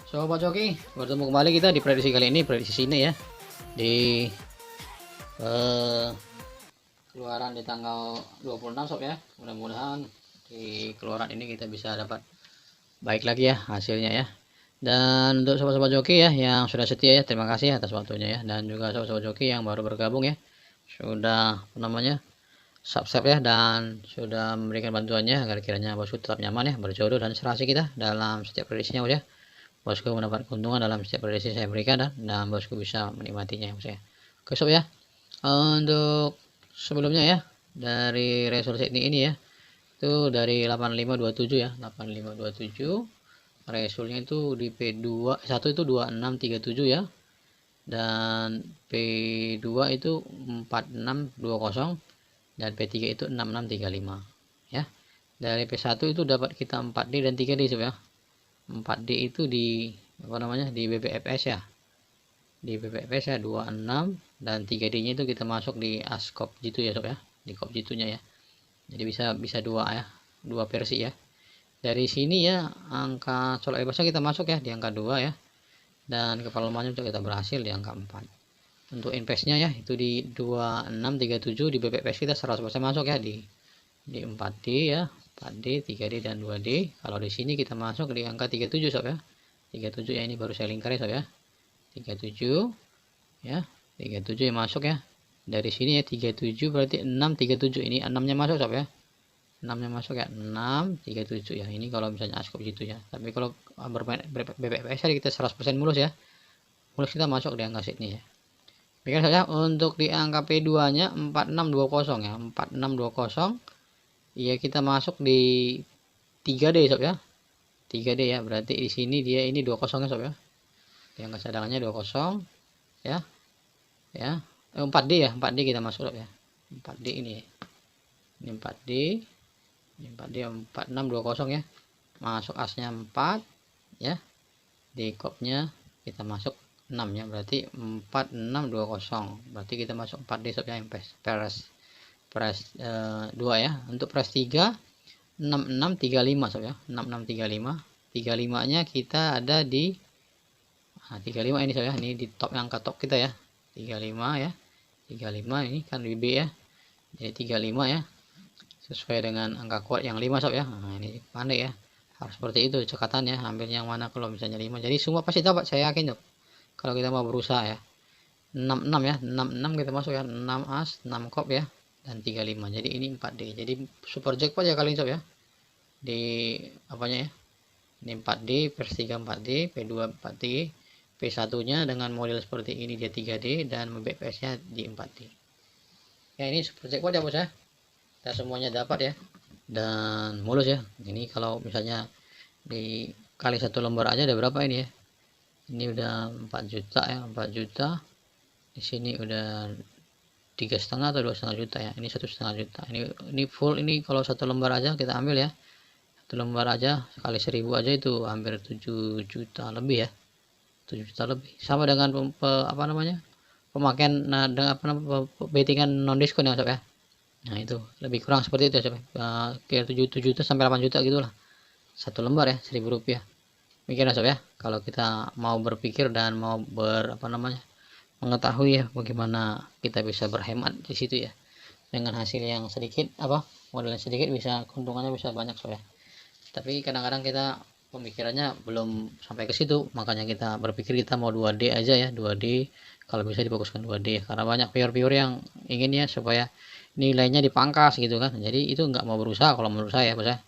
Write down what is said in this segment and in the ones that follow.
Sobat Joki, bertemu kembali kita di prediksi kali ini, prediksi sini ya. Di keluaran di tanggal 26 sob ya. Mudah-mudahan di keluaran ini kita bisa dapat baik lagi ya hasilnya ya. Dan untuk sobat-sobat joki ya yang sudah setia ya, terima kasih atas waktunya ya. Dan juga sobat-sobat joki yang baru bergabung ya, sudah subscribe ya dan sudah memberikan bantuannya agar kiranya bosku tetap nyaman ya, berjodoh dan serasi kita dalam setiap prediksinya ya. Bosku mendapat keuntungan dalam setiap prediksi saya berikan dan bosku bisa menikmatinya ya. Oke sob ya, untuk sebelumnya ya dari resolusi ini ya, itu dari 8527 ya, 8527 resulnya itu di P2 1 itu 2637 ya, dan P2 itu 4620 dan P3 itu 6635 ya. Dari P1 itu dapat kita 4D dan 3D sob ya. 4D itu di di BPFS ya, di BPFS ya 26, dan 3D nya itu kita masuk di ASCOP gitu ya sob ya, di COP gitunya ya. Jadi bisa dua versi ya. Dari sini ya angka colok bebasnya kita masuk ya di angka 2 ya, dan kepala lemahnya juga kita berhasil di angka 4. Untuk investnya ya itu di 2637 di BPFS kita 100% masuk ya di 4D ya, 4D, 3D dan 2D. Kalau di sini kita masuk di angka 37 sob ya. 37 ya, ini baru saya lingkar ya sob ya. 37 ya, 37 yang masuk ya. Dari sini ya 37 berarti 637, ini 6-nya masuk sob ya. 6-nya masuk ya, 637 ya. Ini kalau misalnya askop gitu ya. Tapi kalau bermain BPFS kita 100% mulus ya. Mulus kita masuk di angka sini ya. Bikin saja untuk di angka P2-nya 4620 ya, 4620. Iya, kita masuk di 3D sob ya. 3D ya, berarti di sini dia ini 20 ya sob ya. Di angka cadangannya 20 ya. Ya. 4D ya, 4D kita masuk sob ya. 4D ini. Ini 4D. Ini 4D 4620 ya. Masuk asnya 4 ya. Di kopnya kita masuk 6 ya, berarti 4620. Berarti kita masuk 4D sob ya, press 2 ya. Untuk press 3 6635 sob ya, 6635. 35 nya kita ada di 35 ini sob ya, ini di top, angka top kita ya, 35 ya. 35 ini kan BB ya, jadi 35 ya, sesuai dengan angka kuat yang 5 sob ya. Nah, ini pandai ya, harus seperti itu cekatannya, ambil yang mana kalau misalnya 5, jadi semua pasti dapat, saya yakin tuh kalau kita mau berusaha ya. 66 ya, 66 kita masuk ya, 6 as 6 kop ya, dan 35. Jadi ini 4D, jadi super jackpot ya kali ini sob ya, di apanya ya, ini 4D, versi 3 4D, P2 4D, P1 nya dengan model seperti ini dia 3D, dan BPS nya di 4D ya. Ini super jackpot ya bos ya, kita semuanya dapat ya, dan mulus ya. Ini kalau misalnya di kali satu lembar aja ada berapa ini ya, ini udah 4 juta ya, 4 juta. Di sini udah 3,5 atau 2,5 juta ya, ini 1,5 juta. Ini full, ini kalau satu lembar aja kita ambil ya, satu lembar aja kali 1000 aja itu hampir 7 juta lebih ya, 7 juta lebih, sama dengan pemakaian dengan bettingan non diskon ya sob ya. Nah itu lebih kurang seperti itu ya sob, kira 7 juta sampai 8 juta gitulah satu lembar ya, 1000 rupiah. Mikir ya sob ya, kalau kita mau berpikir dan mau mengetahui ya bagaimana kita bisa berhemat di situ ya, dengan hasil yang sedikit modalnya sedikit bisa keuntungannya bisa banyak sob ya. Tapi kadang-kadang kita pemikirannya belum sampai ke situ, makanya kita berpikir kita mau 2D aja ya, 2D kalau bisa difokuskan 2D, karena banyak viewer yang ingin ya supaya nilainya dipangkas gitu kan. Jadi itu nggak mau berusaha kalau menurut saya bos ya.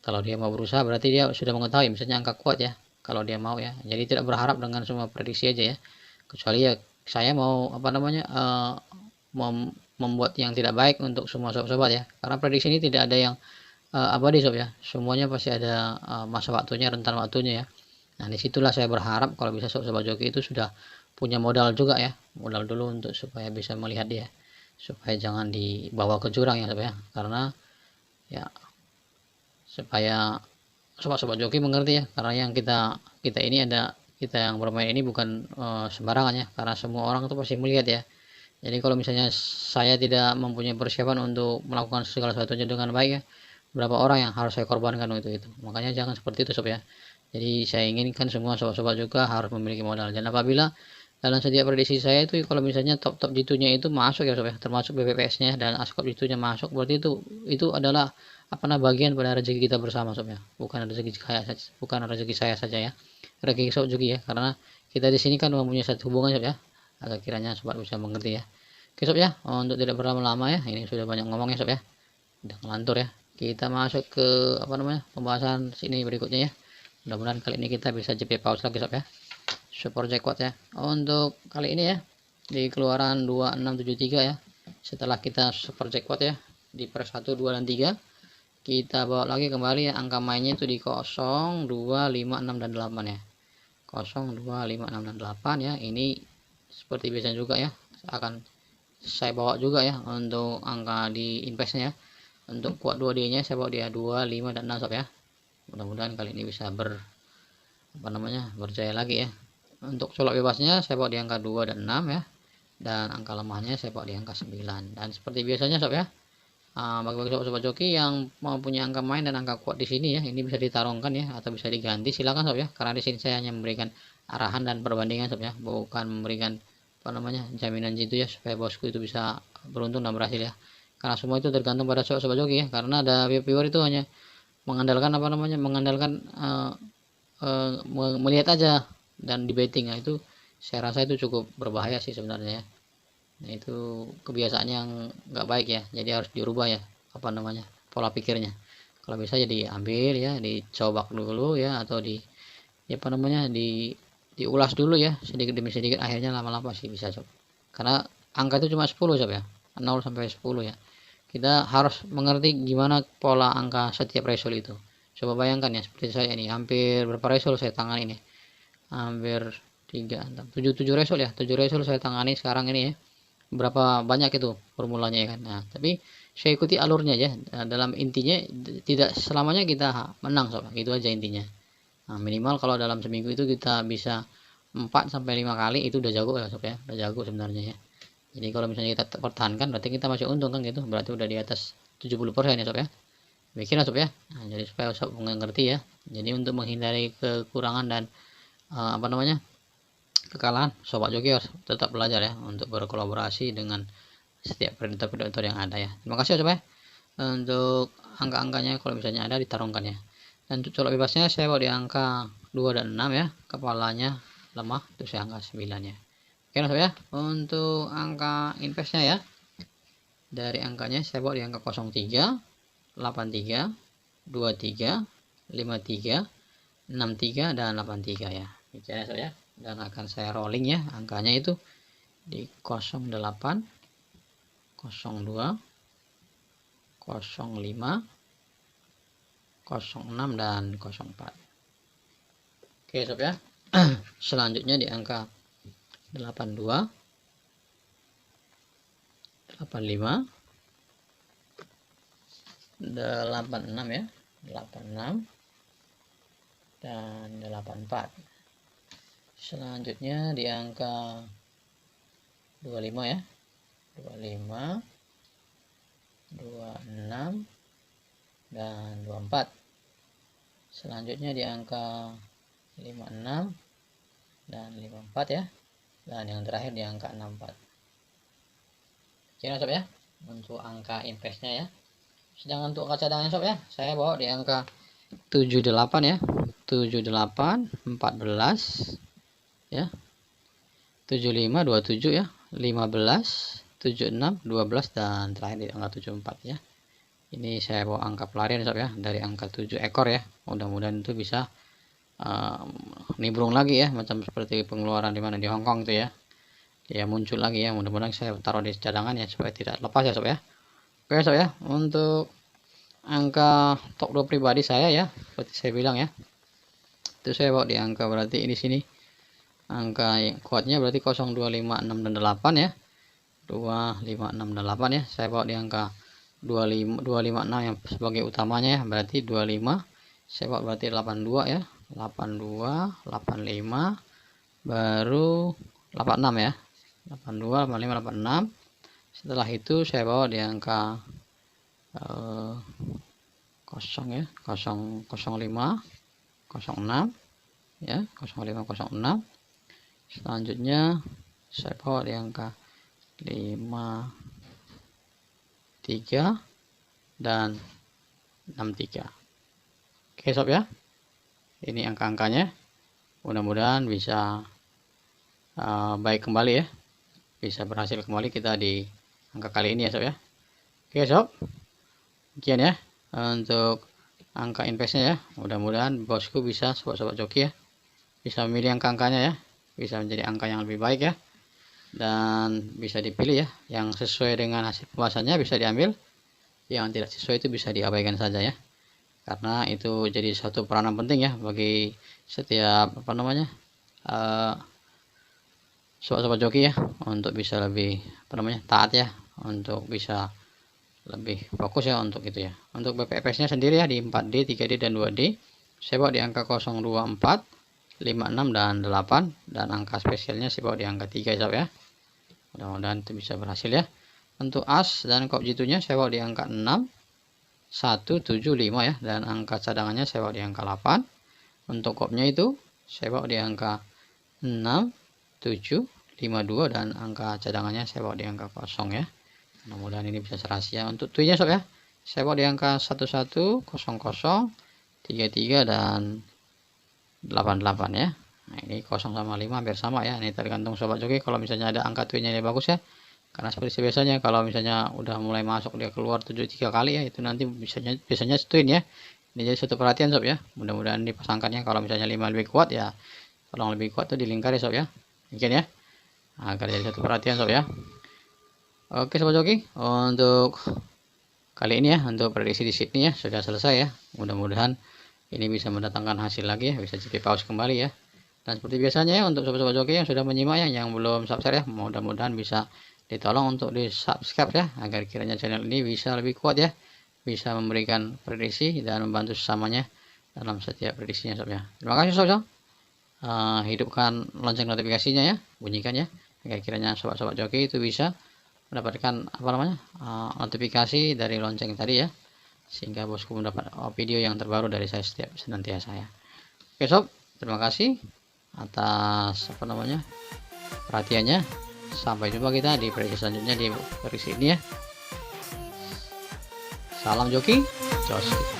Kalau dia mau berusaha berarti dia sudah mengetahui misalnya angka kuat ya, kalau dia mau ya. Jadi tidak berharap dengan semua prediksi aja ya, kecuali ya saya mau membuat yang tidak baik untuk semua sobat-sobat ya, karena prediksi ini tidak ada yang abadi sob ya, semuanya pasti ada masa waktunya, rentan waktunya ya. Nah disitulah saya berharap kalau bisa sobat joki itu sudah punya modal juga ya, modal dulu untuk supaya bisa melihat dia, supaya jangan dibawa ke jurang ya sob ya, karena ya supaya sobat-sobat joki mengerti ya, karena yang kita ini ada, kita yang bermain ini bukan sembarangan ya, karena semua orang itu pasti melihat ya. Jadi kalau misalnya saya tidak mempunyai persiapan untuk melakukan segala sesuatunya dengan baik ya, berapa orang yang harus saya korbankan untuk itu. Makanya jangan seperti itu sob ya, Jadi saya inginkan semua sobat-sobat juga harus memiliki modal. Dan apabila dalam setiap prediksi saya itu kalau misalnya top Jitu-nya itu masuk ya sobat, termasuk BPPS-nya dan Askop Jitu-nya masuk, berarti itu adalah bagian pada rezeki kita bersama sobat ya. Bukan rezeki saya saja ya. Rezeki sobat juga ya, karena kita di sini kan mempunyai satu hubungan sobat ya. Agar kiranya sobat bisa mengerti ya. Oke sobat ya, untuk tidak berlama-lama ya, ini sudah banyak ngomongnya sobat ya. Udah ngelantur ya. Kita masuk ke pembahasan sini berikutnya ya. Mudah-mudahan kali ini kita bisa JP pause lagi sob ya. Support jackpot ya. Untuk kali ini ya di keluaran 2673 ya. Setelah kita support jackpot ya di per 1, 2 dan 3, kita bawa lagi kembali ya, angka mainnya itu di 0, 2, 5, 6 dan 8 ya. 0, 2, 5, 6 dan 8 ya. Ini seperti biasa juga ya. Akan saya bawa juga ya untuk angka di investnya ya. Untuk kuat 2D nya saya bawa dia 2, 5 dan 6 sob ya. Mudah-mudahan kali ini bisa berjaya lagi ya. Untuk colok bebasnya saya bawa di angka 2 dan 6 ya, dan angka lemahnya saya bawa di angka 9. Dan seperti biasanya sob ya, bagi sobat joki yang mau punya angka main dan angka kuat di sini ya, ini bisa ditarungkan ya atau bisa diganti, silakan sob ya, karena di sini saya hanya memberikan arahan dan perbandingan sob ya, bukan memberikan jaminan gitu ya supaya bosku itu bisa beruntung dan berhasil ya. Karena semua itu tergantung pada sobat joki ya, karena ada viewer itu hanya mengandalkan melihat aja dan di betting. Nah, itu saya rasa itu cukup berbahaya sih sebenarnya ya. Nah, itu kebiasaan yang nggak baik ya, jadi harus dirubah ya pola pikirnya. Kalau bisa jadi ambil ya, dicoba dulu ya, atau diulas dulu ya sedikit demi sedikit, akhirnya lama-lama sih bisa sob. Karena angka itu cuma 10 sob ya, 0 sampai 10 ya. Kita harus mengerti gimana pola angka setiap result itu. Coba bayangkan ya, seperti saya ini hampir berapa result saya tangani ini, hampir 3, 6, 7 result ya, 7 result saya tangani sekarang ini ya. Berapa banyak itu formulanya ya kan. Nah, tapi saya ikuti alurnya ya. Dalam intinya tidak selamanya kita menang sob, itu aja intinya. Nah, minimal kalau dalam seminggu itu kita bisa 4 sampai 5 kali, itu udah jago ya sob ya, udah jago sebenarnya ya. Jadi kalau misalnya kita pertahankan berarti kita masih untung kan gitu, berarti udah di atas 70% ya sob ya. Bikin sob ya. Nah, jadi supaya sob mengerti ya. Jadi untuk menghindari kekurangan dan kekalahan, sobat joki harus tetap belajar ya untuk berkolaborasi dengan setiap predator yang ada ya. Terima kasih sob ya. Untuk angka-angkanya kalau misalnya ada ditarungkan ya. Dan untuk colok bebasnya saya bawa di angka 2 dan 6 ya. Kepalanya lemah itu saya angka 9 ya. Oke sob ya. Untuk angka investnya ya, dari angkanya saya bawa di angka 03, 83, 23, 53, 63 dan 83 ya. Bicara sob ya. Dan akan saya rolling ya, angkanya itu di 08, 02, 05, 06 dan 04. Oke sob ya. Selanjutnya di angka 82, 85, 86 ya, 86 dan 84. Selanjutnya di angka 25 ya, 25, 26 dan 24. Selanjutnya di angka 56 dan 54 ya, dan yang terakhir di angka 64. Oke sob ya, untuk angka investnya ya. Sedangkan untuk angka cadangan sob ya, saya bawa di angka 78 ya, 78, 14 ya, 75, 27 ya, 15, 76, 12 dan terakhir di angka 74 ya. Ini saya bawa angka pelarian sob ya, dari angka 7 ekor ya. Mudah-mudahan itu bisa nimbrung lagi ya, macam seperti pengeluaran di mana di Hongkong tuh ya. Dia muncul lagi ya, mudah-mudahan saya taruh di cadangan ya supaya tidak lepas ya sob ya. Oke sob ya, untuk angka top 2 pribadi saya ya, seperti saya bilang ya, itu saya bawa di angka, berarti ini sini angka yang kuatnya berarti 0, 2, 5, 6 dan 8 ya, 2, 5, 6 dan 8 ya. Saya bawa di angka 25, 256 yang sebagai utamanya ya, berarti 25 saya bawa berarti 82 ya, 82, 85 baru 86 ya, 82, 85, 86. Setelah itu saya bawa di angka 0 ya, 005, 06 ya, 0506. Selanjutnya saya bawa di angka 53 dan 63. Oke sob ya, ini angka-angkanya, mudah-mudahan bisa baik kembali ya, bisa berhasil kembali kita di angka kali ini ya sob ya. Oke sob, sekian ya untuk angka investnya ya. Mudah-mudahan bosku bisa, sobat-sobat joki ya, bisa memilih angka-angkanya ya, bisa menjadi angka yang lebih baik ya, dan bisa dipilih ya, yang sesuai dengan hasil pembahasannya bisa diambil, yang tidak sesuai itu bisa diabaikan saja ya, karena itu jadi satu peranan penting ya bagi setiap sobat-sobat joki ya, untuk bisa lebih taat ya, untuk bisa lebih fokus ya untuk itu ya. Untuk BPFS nya sendiri ya di 4D, 3D dan 2D saya bawa di angka 024, 56 dan 8, dan angka spesialnya saya bawa di angka 3 ya. Mudah-mudahan itu bisa berhasil ya. Untuk as dan kop jitunya saya bawa di angka 6, 1, 7, 5 ya, dan angka cadangannya saya bawa di angka 8. Untuk kopnya itu saya bawa di angka 6, 7, 5, 2, dan angka cadangannya saya bawa di angka 0 ya. Mudah-mudahan ini bisa serasi ya. Untuk tuinya sob ya, saya bawa di angka 11, 00, 33 dan 88 ya. Nah ini 0 sama 5 hampir sama ya, ini tergantung sobat joki kalau misalnya ada angka tuinya ini bagus ya, karena seperti biasanya kalau misalnya udah mulai masuk dia keluar 73 kali ya, itu nanti biasanya twin ya. Ini jadi satu perhatian sob ya, mudah-mudahan dipasangkannya kalau misalnya 5 lebih kuat ya, tolong lebih kuat tuh dilingkari sob ya, mungkin ya, agar jadi satu perhatian sob ya. Oke sobat joki, untuk kali ini ya, untuk prediksi di Sydney ya sudah selesai ya. Mudah-mudahan ini bisa mendatangkan hasil lagi ya, bisa jadi paus kembali ya. Dan seperti biasanya ya, untuk sobat-sobat joki yang sudah menyimak ya, yang belum subscribe ya, mudah-mudahan bisa ditolong untuk di subscribe ya, agar kiranya channel ini bisa lebih kuat ya, bisa memberikan prediksi dan membantu sesamanya dalam setiap prediksinya sob ya. Terima kasih sob. Hidupkan lonceng notifikasinya ya, bunyikan ya, agar kiranya sobat-sobat joki itu bisa mendapatkan notifikasi dari lonceng tadi ya, sehingga bosku mendapat video yang terbaru dari saya setiap senantiasa ya. Oke sob, terima kasih atas perhatiannya. Sampai jumpa kita di prediksi selanjutnya di prediksi ini ya. Salam joki, jos.